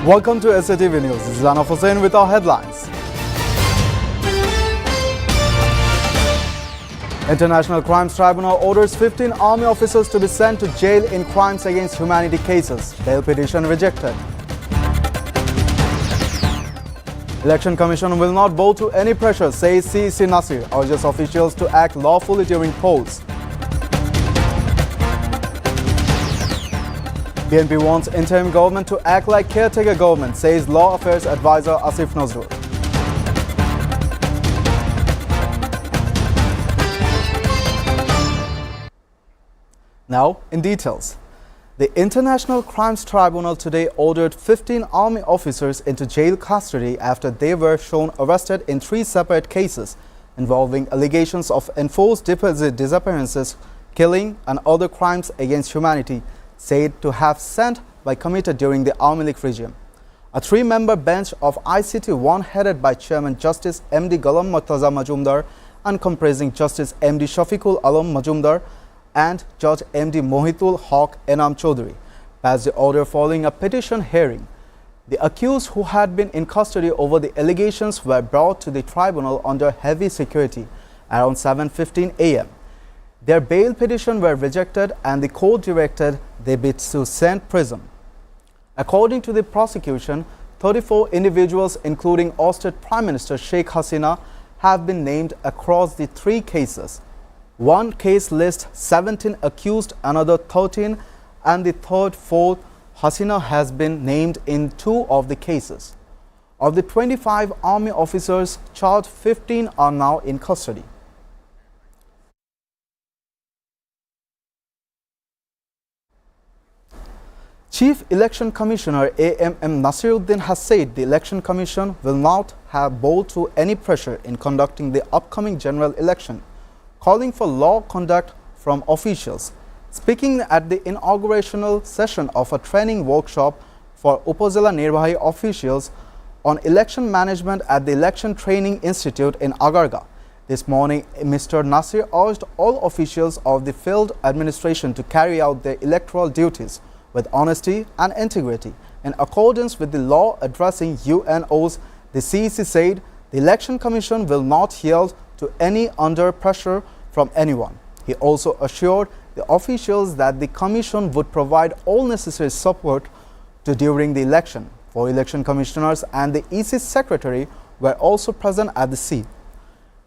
Welcome to SATV News. This is Anaf Hussain with our headlines. International Crimes Tribunal orders 15 army officers to be sent to jail in crimes against humanity cases. Bail petition rejected. Election Commission will not bow to any pressure, says CEC Nasir, urges officials to act lawfully during polls. BNP wants interim government to act like caretaker government, says Law Affairs Advisor Asif Nazrul. Now, in details. The International Crimes Tribunal today ordered 15 army officers into jail custody after they were shown arrested in 3 separate cases involving allegations of enforced disappearances, killing, and other crimes against humanity said to have sent by committed during the Army League regime. A 3-member bench of ICT-1 headed by Chairman Justice M.D. Ghulam Murtaza Majumdar and comprising Justice M.D. Shafiqul Alam Majumdar and Judge M.D. Mohitul Haq Enam Chaudhary passed the order following a petition hearing. The accused who had been in custody over the allegations were brought to the tribunal under heavy security around 7:15 a.m. Their bail petition were rejected and the court directed they be to send prison. According to the prosecution, 34 individuals including ousted Prime Minister Sheikh Hasina have been named across the 3 cases. One case lists 17 accused, another 13, and the third, 4th, Hasina has been named in 2 of the cases. Of the 25 army officers charged, 15 are now in custody. Chief Election Commissioner A.M.M. Nasiruddin has said the Election Commission will not have bowed to any pressure in conducting the upcoming general election, calling for law conduct from officials. Speaking at the inaugurational session of a training workshop for Upazila Nirbahi officials on election management at the Election Training Institute in Agarga, this morning, Mr. Nasir urged all officials of the field administration to carry out their electoral duties with honesty and integrity. In accordance with the law addressing UNOs, the CEC said the Election Commission will not yield to any under pressure from anyone. He also assured the officials that the Commission would provide all necessary support during the election. 4 election commissioners and the EC secretary were also present at the seat.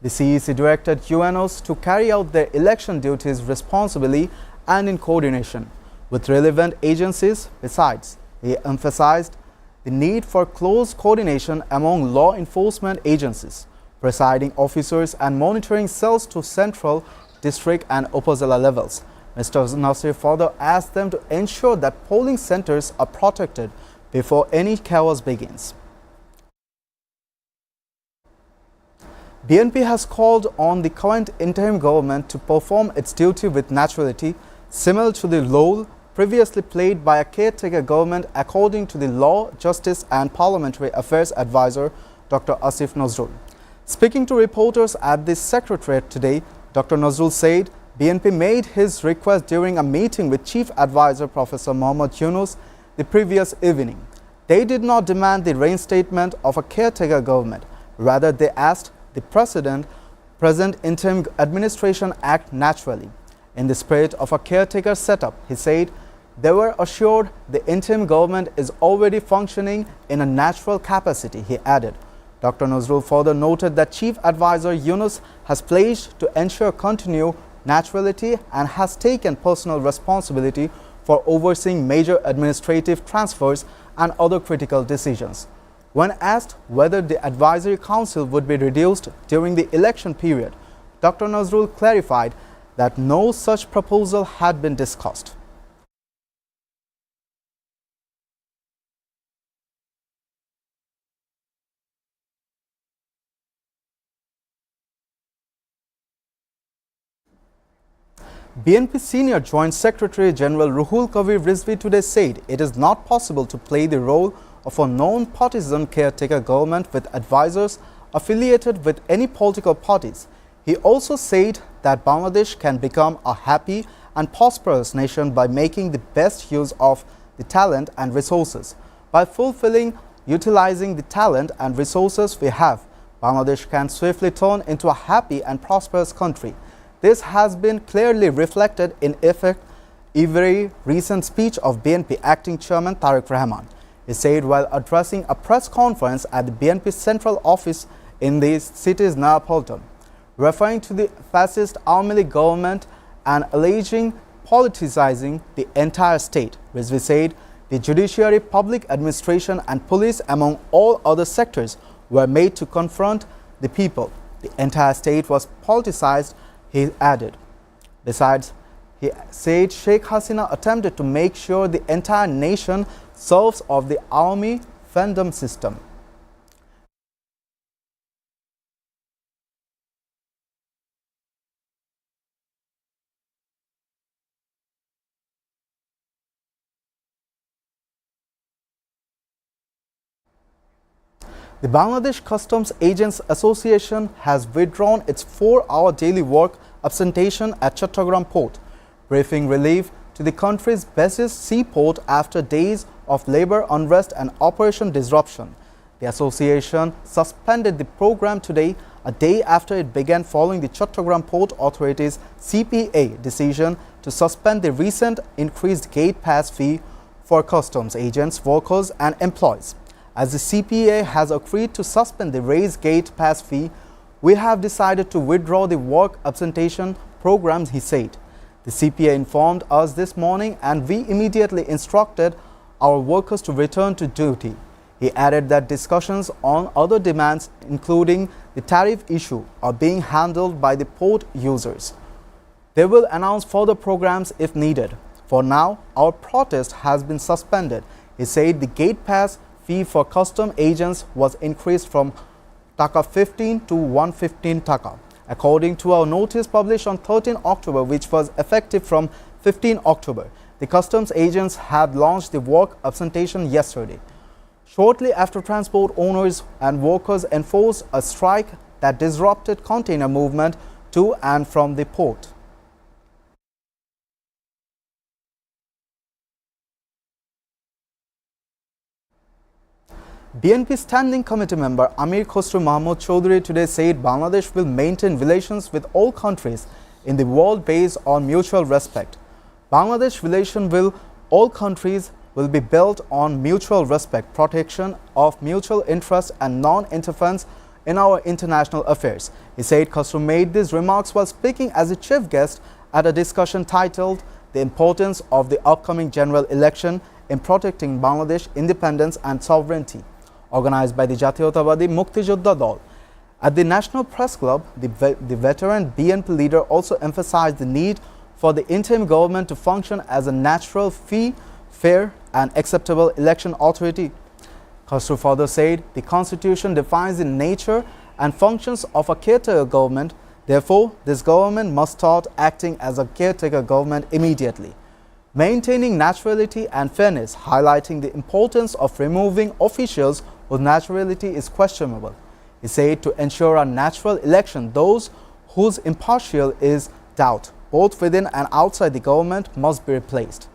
The CEC directed UNOs to carry out their election duties responsibly and in coordination with relevant agencies. Besides, he emphasized the need for close coordination among law enforcement agencies, presiding officers and monitoring cells to central, district and Upazila levels. Mr. Nasir further asked them to ensure that polling centers are protected before any chaos begins. BNP has called on the current interim government to perform its duty with naturality, similar to the role previously played by a caretaker government, according to the Law, Justice and Parliamentary Affairs Advisor Dr. Asif Nazrul. Speaking to reporters at the Secretariat today, Dr. Nazrul said BNP made his request during a meeting with Chief Advisor Professor Mohammad Yunus the previous evening. They did not demand the reinstatement of a caretaker government. Rather, they asked the present interim administration act naturally. In the spirit of a caretaker setup, he said, they were assured the interim government is already functioning in a natural capacity, he added. Dr. Nazrul further noted that Chief Advisor Yunus has pledged to ensure continued naturality and has taken personal responsibility for overseeing major administrative transfers and other critical decisions. When asked whether the Advisory Council would be reduced during the election period, Dr. Nazrul clarified that no such proposal had been discussed. BNP Senior Joint Secretary General Ruhul Kabir Rizvi today said it is not possible to play the role of a non-partisan caretaker government with advisors affiliated with any political parties. He also said that Bangladesh can become a happy and prosperous nation by making the best use of the talent and resources, By utilizing the talent and resources we have, Bangladesh can swiftly turn into a happy and prosperous country. This has been clearly reflected in every recent speech of BNP Acting Chairman Tariq Rahman. He said while addressing a press conference at the BNP Central Office in the city's Neapolitan, referring to the fascist Awami League government and alleging politicizing the entire state. Rizvi said the judiciary, public administration and police, among all other sectors, were made to confront the people. The entire state was politicized, he added. Besides, he said Sheikh Hasina attempted to make sure the entire nation serves of the Awami fandom system. The Bangladesh Customs Agents Association has withdrawn its 4-hour daily work absentation at Chattogram port, briefing relief to the country's busiest seaport after days of labor unrest and operation disruption. The association suspended the program today, a day after it began following the Chattogram Port Authority's CPA decision to suspend the recent increased gate pass fee for customs agents, workers and employees. As the CPA has agreed to suspend the raised gate pass fee, we have decided to withdraw the work absentation programs, he said. The CPA informed us this morning and we immediately instructed our workers to return to duty. He added that discussions on other demands, including the tariff issue, are being handled by the port users. They will announce further programs if needed. For now, our protest has been suspended. He said the gate pass fee for custom agents was increased from Taka 15 to 115 Taka, according to our notice published on 13 October, which was effective from 15 October. The customs agents had launched the work absentation yesterday. Shortly after, transport owners and workers enforced a strike that disrupted container movement to and from the port. BNP Standing Committee member Amir Khosrow Mahmood Chowdhury today said Bangladesh will maintain relations with all countries in the world based on mutual respect. Bangladesh relations with all countries will be built on mutual respect, protection of mutual interest and non-interference in our international affairs. He said Khosrow made these remarks while speaking as a chief guest at a discussion titled The Importance of the Upcoming General Election in Protecting Bangladesh Independence and Sovereignty, organized by the Jatiyotawadi Muktijoddha Dol. At the National Press Club, the veteran BNP leader also emphasized the need for the interim government to function as a natural, fair and acceptable election authority. Khosrow further said the Constitution defines the nature and functions of a caretaker government. Therefore, this government must start acting as a caretaker government immediately, maintaining naturality and fairness, highlighting the importance of removing officials whose naturality is questionable. He said to ensure a natural election, those whose impartial is doubt, both within and outside the government, must be replaced.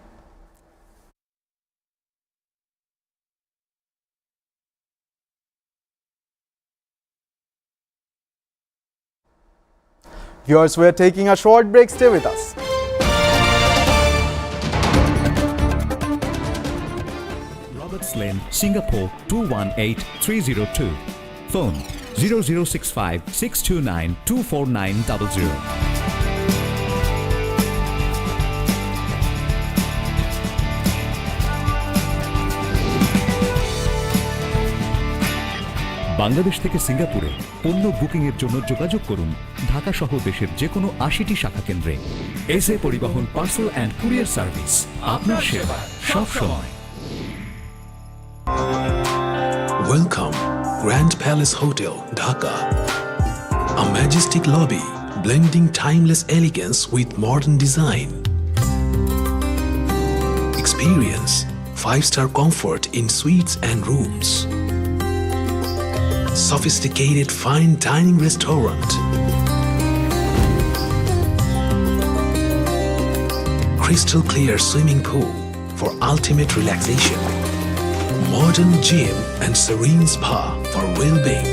Viewers, we are taking a short break. Stay with us. Roberts Lane, Singapore 218302. Phone 0065 629 24900. Bangladesh থেকে সিঙ্গাপুরে পণ্য booking এর জন্য যোগাযোগ করুন ঢাকা সহ দেশের যে কোনো ৮০টি শাখা কেন্দ্রে। এসএ পরিবহন পার্সেল এন্ড কুরিয়ার সার্ভিস, আপনার সেবা সব সময়। Welcome, Grand Palace Hotel, Dhaka. A majestic lobby blending timeless elegance with modern design. Experience 5-star comfort in suites and rooms. Sophisticated fine dining restaurant. Crystal clear swimming pool for ultimate relaxation. modern gym and serene spa for well-being.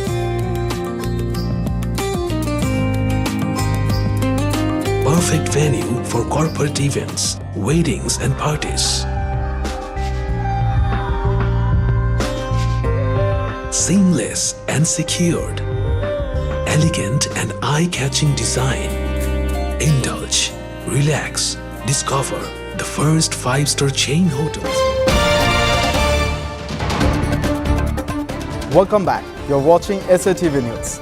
Perfect venue for corporate events, weddings and parties. Seamless and secured. Elegant and eye-catching design. Indulge, relax, discover the first 5-star chain hotels. Welcome back. You're watching SATV News.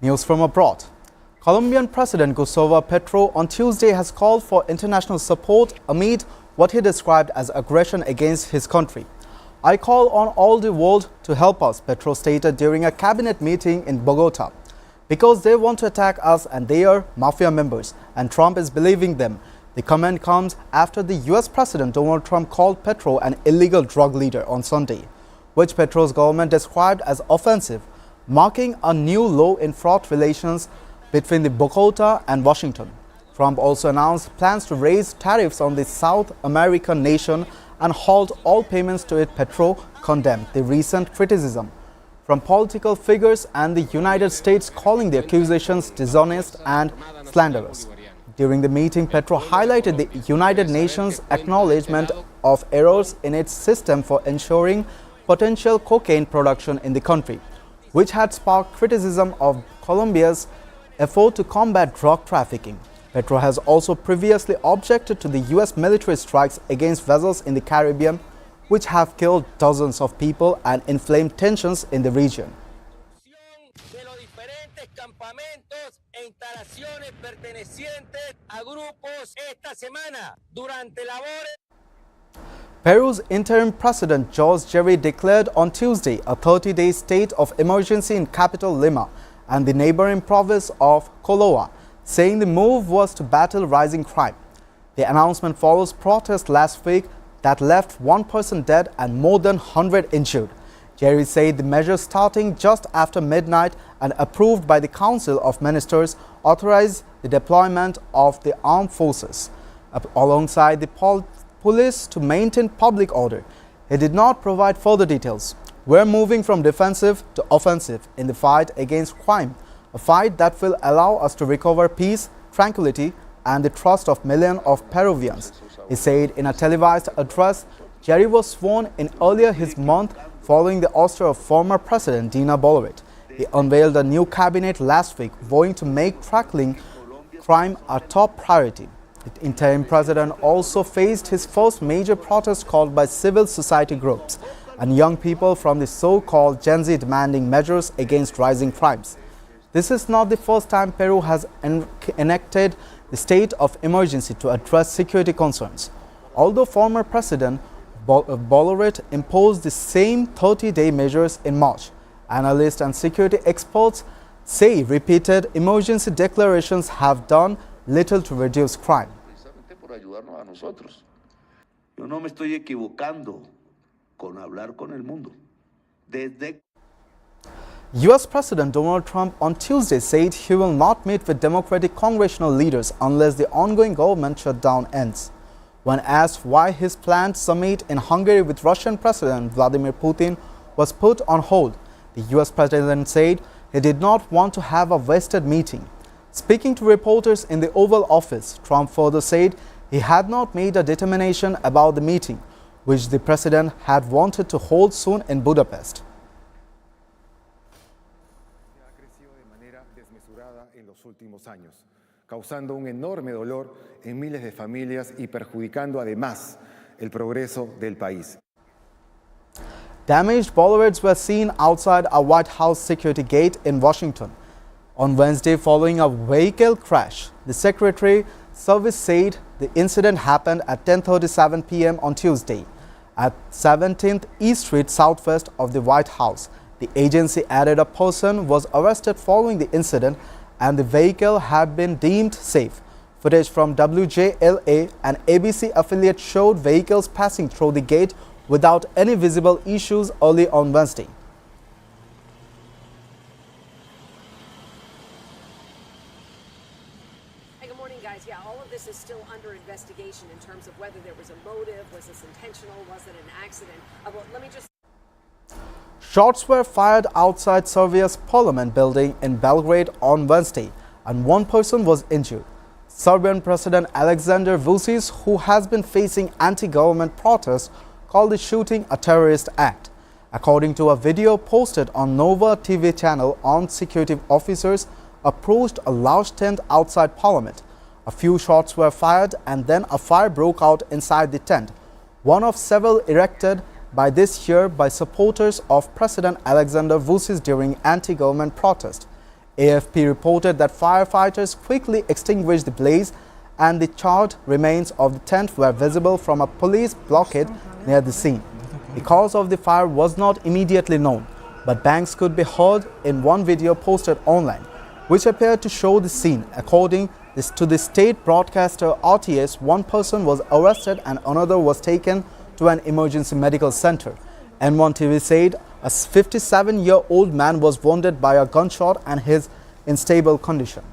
News from abroad. Colombian President Gustavo Petro on Tuesday has called for international support amid what he described as aggression against his country. I call on all the world to help us, Petro stated during a cabinet meeting in Bogota. Because they want to attack us and they are mafia members, and Trump is believing them. The comment comes after the US President Donald Trump called Petro an illegal drug leader on Sunday, which Petro's government described as offensive, marking a new low in fraught relations between the Bogota and Washington. Trump also announced plans to raise tariffs on the South American nation and halt all payments to it. Petro condemned the recent criticism from political figures and the United States, calling the accusations dishonest and slanderous. During the meeting, Petro highlighted the United Nations acknowledgement of errors in its system for ensuring potential cocaine production in the country, which had sparked criticism of Colombia's effort to combat drug trafficking. Petro has also previously objected to the U.S. military strikes against vessels in the Caribbean, which have killed dozens of people and inflamed tensions in the region. Peru's interim president Jorge Jerry declared on Tuesday a 30-day state of emergency in capital Lima and the neighboring province of Coloa, saying the move was to battle rising crime. The announcement follows protests last week that left one person dead and more than 100 injured. Jerry said the measure, starting just after midnight and approved by the Council of Ministers, authorized the deployment of the armed forces alongside the police to maintain public order. He did not provide further details. We're moving from defensive to offensive in the fight against crime, a fight that will allow us to recover peace, tranquility, and the trust of millions of Peruvians, he said in a televised address. Jerry was sworn in earlier this month following the ouster of former President Dina Boluarte. He unveiled a new cabinet last week, vowing to make tackling crime a top priority. The interim president also faced his first major protest called by civil society groups and young people from the so-called Gen Z, demanding measures against rising crimes. This is not the first time Peru has enacted the state of emergency to address security concerns. Although former President Boluarte imposed the same 30-day measures in March, analysts and security experts say repeated emergency declarations have done little to reduce crime. Yo no me estoy equivocando con hablar con el mundo. US President Donald Trump on Tuesday said he will not meet with Democratic congressional leaders unless the ongoing government shutdown ends. When asked why his planned summit in Hungary with Russian President Vladimir Putin was put on hold, the US President said he did not want to have a wasted meeting. Speaking to reporters in the Oval Office, Trump further said he had not made a determination about the meeting, which the president had wanted to hold soon in Budapest. En los últimos años, causando un enorme dolor en miles de familias y perjudicando además el progreso del país. Damaged bollards were seen outside a White House security gate in Washington on Wednesday following a vehicle crash. The Secretary Service said the incident happened at 10:37 p.m. on Tuesday at 17th East Street southwest of the White House. The agency added a person was arrested following the incident and the vehicle had been deemed safe. Footage from WJLA, an ABC affiliate, showed vehicles passing through the gate without any visible issues early on Wednesday. Hey, good morning, guys. Yeah, all of this is is still under investigation in terms of whether there was a motive, was this intentional, was it an accident? Well, let me just... Shots were fired outside Serbia's parliament building in Belgrade on Wednesday, and one person was injured. Serbian President Aleksandar Vučić, who has been facing anti-government protests, called the shooting a terrorist act. According to a video posted on Nova TV channel, armed security officers approached a large tent outside Parliament. A few shots were fired and then a fire broke out inside the tent, one of several erected this year by supporters of President Aleksandar Vučić during anti-government protest. AFP reported that firefighters quickly extinguished the blaze and the charred remains of the tent were visible from a police blockade near the scene. The cause of the fire was not immediately known, but bangs could be heard in one video posted online, which appeared to show the scene. According to the state broadcaster RTS, one person was arrested and another was taken to an emergency medical center. N1 TV said a 57-year-old man was wounded by a gunshot and is in stable condition.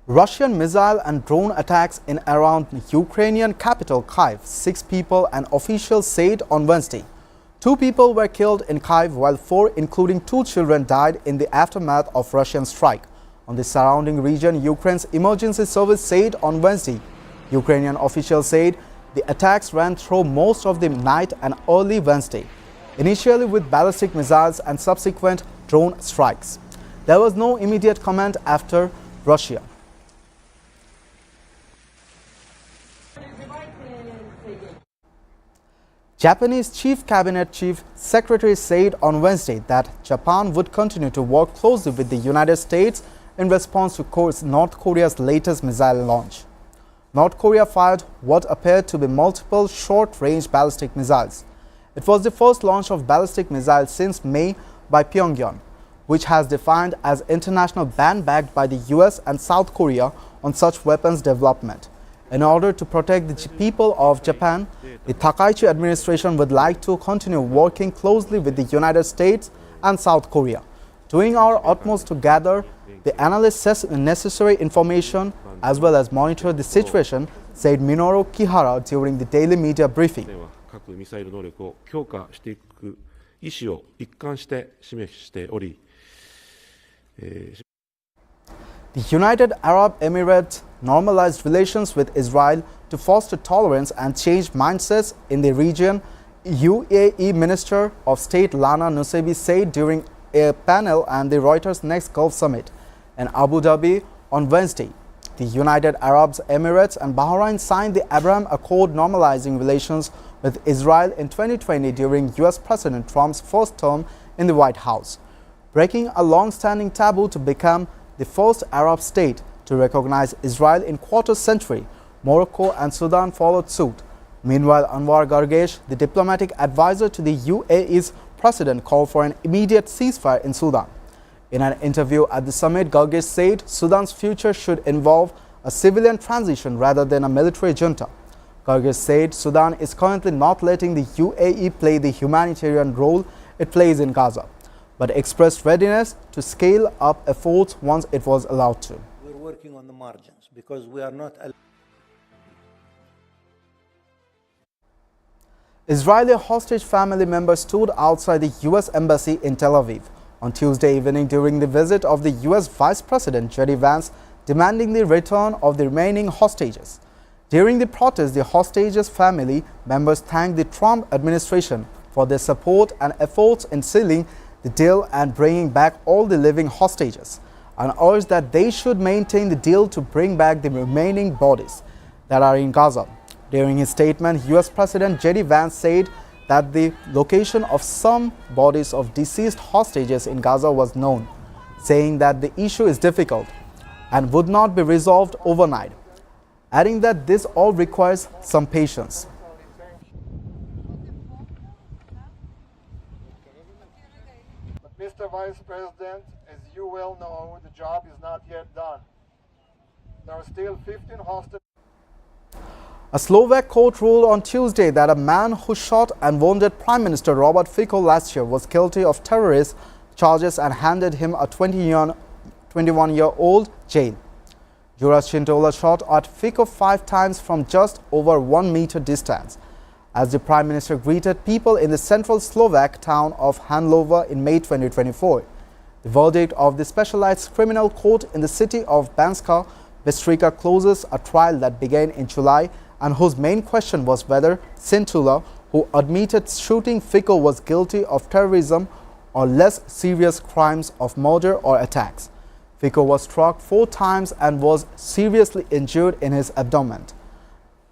Russian missile and drone attacks in around Ukrainian capital Kyiv. 6 people and officials said on Wednesday. 2 people were killed in Kyiv while 4, including 2 children, died in the aftermath of Russian strike on the surrounding region. Ukraine's emergency service said on Wednesday. Ukrainian officials said the attacks ran through most of the night and early Wednesday, initially with ballistic missiles and subsequent drone strikes. There was no immediate comment after Russia. Japanese Chief Cabinet Chief Secretary said on Wednesday that Japan would continue to work closely with the United States in response to North Korea's latest missile launch. North Korea fired what appeared to be multiple short-range ballistic missiles. It was the first launch of ballistic missiles since May by Pyongyang, which has defined as international ban backed by the US and South Korea on such weapons development. In order to protect the people of Japan, the Takaichi administration would like to continue working closely with the United States and South Korea, doing our utmost to gather the analysis necessary information as well as monitor the situation, said Minoru Kihara during the daily media briefing. 核ミサイル能力を強化していく意思を一貫して示しており、The United Arab Emirates normalized relations with Israel to foster tolerance and change mindsets in the region, UAE Minister of State Lana Nusebi said during a panel at the Reuters Next Gulf Summit in Abu Dhabi on Wednesday. The United Arab Emirates and Bahrain signed the Abraham Accord normalizing relations with Israel in 2020 during US President Trump's first term in the White House, breaking a long-standing taboo to become the first Arab state to recognize Israel in quarter century. Morocco and Sudan followed suit. Meanwhile, Anwar Gargash, the diplomatic advisor to the UAE's president, called for an immediate ceasefire in Sudan. In an interview at the summit, Gargash said Sudan's future should involve a civilian transition rather than a military junta. Gargash said Sudan is currently not letting the UAE play the humanitarian role it plays in Gaza, but expressed readiness to scale up efforts once it was allowed to. We're working on the margins because we are not. Israeli hostage family members stood outside the U.S. Embassy in Tel Aviv on Tuesday evening during the visit of the U.S. Vice President J.D. Vance, demanding the return of the remaining hostages. During the protest, the hostages' family members thanked the Trump administration for their support and efforts in sealing the deal and bringing back all the living hostages, and urged that they should maintain the deal to bring back the remaining bodies that are in Gaza. During his statement, U.S. President J.D. Vance said that the location of some bodies of deceased hostages in Gaza was known, saying that the issue is difficult and would not be resolved overnight, adding that this all requires some patience. Mr. Vice President, as you well know, the job is not yet done. There are still 15 hostages. A Slovak court ruled on Tuesday that a man who shot and wounded Prime Minister Robert Fico last year was guilty of terrorist charges and handed him a 21-year-old jail. Juras Chintola shot at Fico 5 times from just over 1 meter distance as the Prime Minister greeted people in the central Slovak town of Hanlover in May 2024. The verdict of the specialized criminal court in the city of Banska Bystrica closes a trial that began in July and whose main question was whether Cintula, who admitted shooting Fico, was guilty of terrorism or less serious crimes of murder or attacks. Fico was struck 4 times and was seriously injured in his abdomen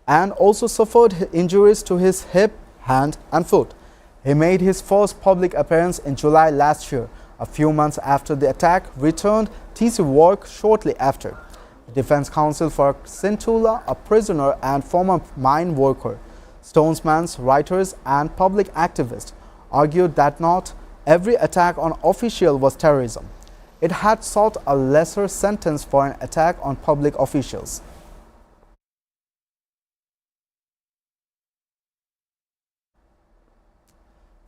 and also suffered injuries to his hip, hand and foot. He made his first public appearance in July last year. A few months after the attack, returned to work shortly after. The Defense Counsel for Cintula, a prisoner and former mine worker, stonesman, writers and public activist, argued that not every attack on official was terrorism. It had sought a lesser sentence for an attack on public officials.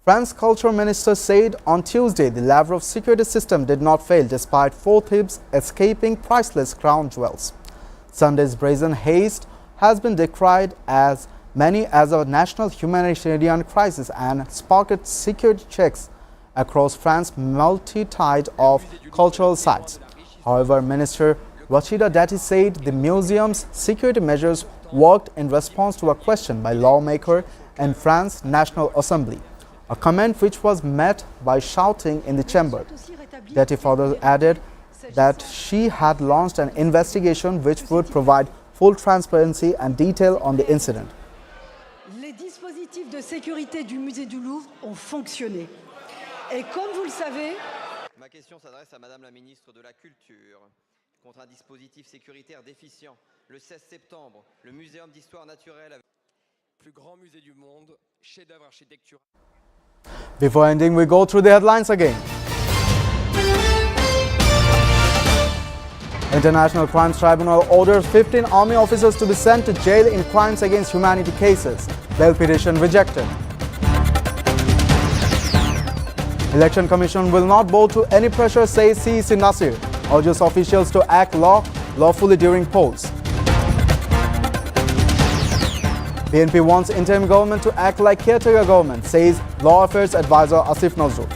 France Culture Minister said on Tuesday the Lavrov security system did not fail despite 4 thieves escaping priceless crown jewels. Sunday's brazen haste has been decried as many as a national humanitarian crisis and sparked security checks across France's multitude of cultural sites. However, Minister Rachida Dati said the museum's security measures worked in response to a question by lawmakers in France's National Assembly, a comment which was met by shouting in the chamber. Dati further added that she had launched an investigation which would provide full transparency and detail on the incident. Les dispositifs de sécurité du musée du Louvre ont fonctionné. Et comme vous le savez, ma question s'adresse à Madame la ministre de la Culture. Contre un dispositif sécuritaire déficient, le 16 septembre, le Muséum d'histoire naturelle, plus grand musée du monde, chef-d'œuvre architectural. Before ending, we go through the headlines again. International Crimes Tribunal orders 15 army officers to be sent to jail in crimes against humanity cases. Bail petition rejected. Election Commission will not bow to any pressure, says CEC Nasir. Urges officials to act lawfully during polls. BNP wants interim government to act like caretaker government, says Law Affairs Advisor Asif Nazrul.